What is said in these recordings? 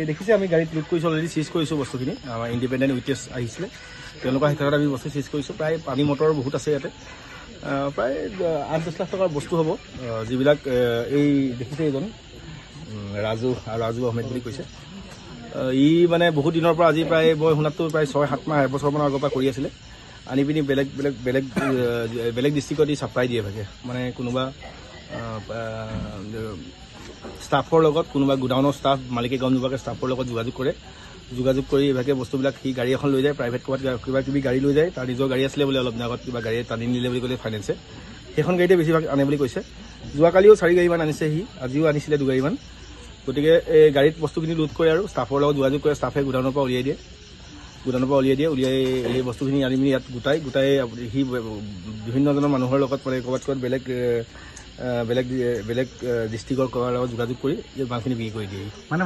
দেখিছে আমি গাড়ীত লুট কৰিছোঁ, অলৰেডি চিজ কৰিছোঁ বস্তুখিনি। আমাৰ ইণ্ডিপেণ্ডেণ্ট উইটনেছ আহিছিলে, তেওঁলোকৰ ক্ষেত্ৰত আমি বস্তু চিজ কৰিছোঁ। প্ৰায় পানী মটৰ বহুত আছে ইয়াতে, প্ৰায় 8-10 লাখ টকাৰ বস্তু হ'ব, যিবিলাক এই দেখিছে এইজন ৰাজু আহমেদ বুলি কৈছে। ই মানে বহুত দিনৰ পৰা, আজি প্ৰায় মই শুনাততো প্ৰায় 6-7 মাহ 1 বছৰমানৰ আগৰ পৰা কৰি আছিলে। আনি পিনি বেলেগ ডিষ্ট্ৰিক্টত ই ছাপ্লাই দিয়ে ভাগে, মানে কোনোবা ষ্টাফৰ লগত, কোনোবা গোডাউনৰ ষ্টাফ মালিকে গম নোপোৱাকৈ ষ্টাফৰ লগত যোগাযোগ কৰি এইভাগে বস্তুবিলাক সি গাড়ী এখন লৈ যায়, প্ৰাইভেট ক'ৰবাত কিবা কিবি গাড়ী লৈ যায়। তাৰ নিজৰ গাড়ী আছিলে বোলে, অলপ দিনৰ আগত কিবা গাড়ী টানি নিলে বুলি ক'লে ফাইনেন্সে, সেইখন গাড়ীতে বেছিভাগ আনে বুলি কৈছে। যোৱাকালিও 4 গাড়ীমান আনিছে সি, আজিও আনিছিলে 2 গাড়ীমান। গতিকে এই গাড়ীত বস্তুখিনি লোড কৰে আৰু ষ্টাফৰ লগত যোগাযোগ কৰে, ষ্টাফে গোডাউনৰ পৰা উলিয়াই দিয়ে, উলিয়াই এই বস্তুখিনি আনি পিনি ইয়াত গোটাই সি বিভিন্নজনৰ মানুহৰ লগত, মানে ক'ৰবাত বেলেগ ডিষ্ট্ৰিক্টৰ কৰাৰ লগত যোগাযোগ কৰি এই মালখিনি বিক্ৰী কৰি দিয়ে। মানে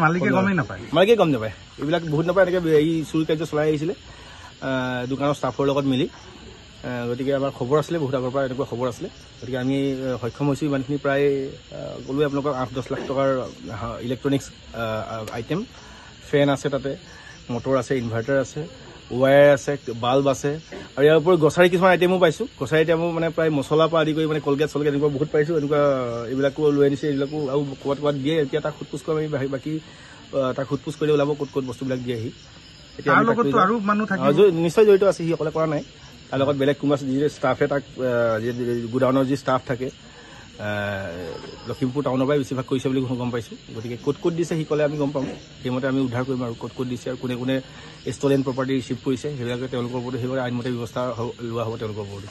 মালিকে গম নাপায়, এইবিলাক বহুত নাপায়। এনেকৈ এই চুৰি কাৰ্য চলাই আহিছিলে দোকানৰ ষ্টাফৰ লগত মিলি। গতিকে আমাৰ খবৰ আছিলে, বহুত আগৰ পৰা এনেকুৱা খবৰ আছিলে। গতিকে আমি সক্ষম হৈছোঁ ইমানখিনি, প্ৰায় ক'লোৱে আপোনালোকক 8-10 লাখ টকাৰ ইলেক্ট্ৰনিক্স আইটেম, ফেন আছে, তাতে মটৰ আছে, ইনভাৰ্টাৰ আছে, ৱায়াৰ আছে, বাল্ব আছে, আৰু ইয়াৰ উপৰি গ্ৰছাৰী কিছুমান আইটেমো পাইছোঁ। গ্ৰছাৰী আইটেমো মানে প্ৰায় মছলাৰ পৰা আদি কৰি মানে কলগেট এনেকুৱা বহুত পাইছোঁ। এনেকুৱা এইবিলাকো লৈ আনিছে, এইবিলাকো আৰু ক'ৰবাত দিয়ে। এতিয়া তাক সোধপোছ কৰি আমি বাকী তাক সোধপোছ কৰি ওলাব ক'ত বস্তুবিলাক দিয়ে। আহি এতিয়া নিশ্চয় জড়িত আছে, সি অকলে কৰা নাই। তাৰ লগত বেলেগ কোনোবা যি ষ্টাফে, তাক গোডাউনৰ যি ষ্টাফ থাকে লখিমপুৰ টাউনৰ পৰাই বেছিভাগ কৰিছে বুলি গম পাইছোঁ। গতিকে ক'ত দিছে সি ক'লে আমি গম পাম, সেইমতে আমি উদ্ধাৰ কৰিম। আৰু ক'ত দিছে আৰু কোনে ষ্টলেন প্ৰপাৰ্টি ৰিচিভ কৰিছে, সেইবিলাকে তেওঁলোকৰ ওপৰত সেইবাবে আইনমতে ব্যৱস্থা লোৱা হ'ব তেওঁলোকৰ ওপৰত।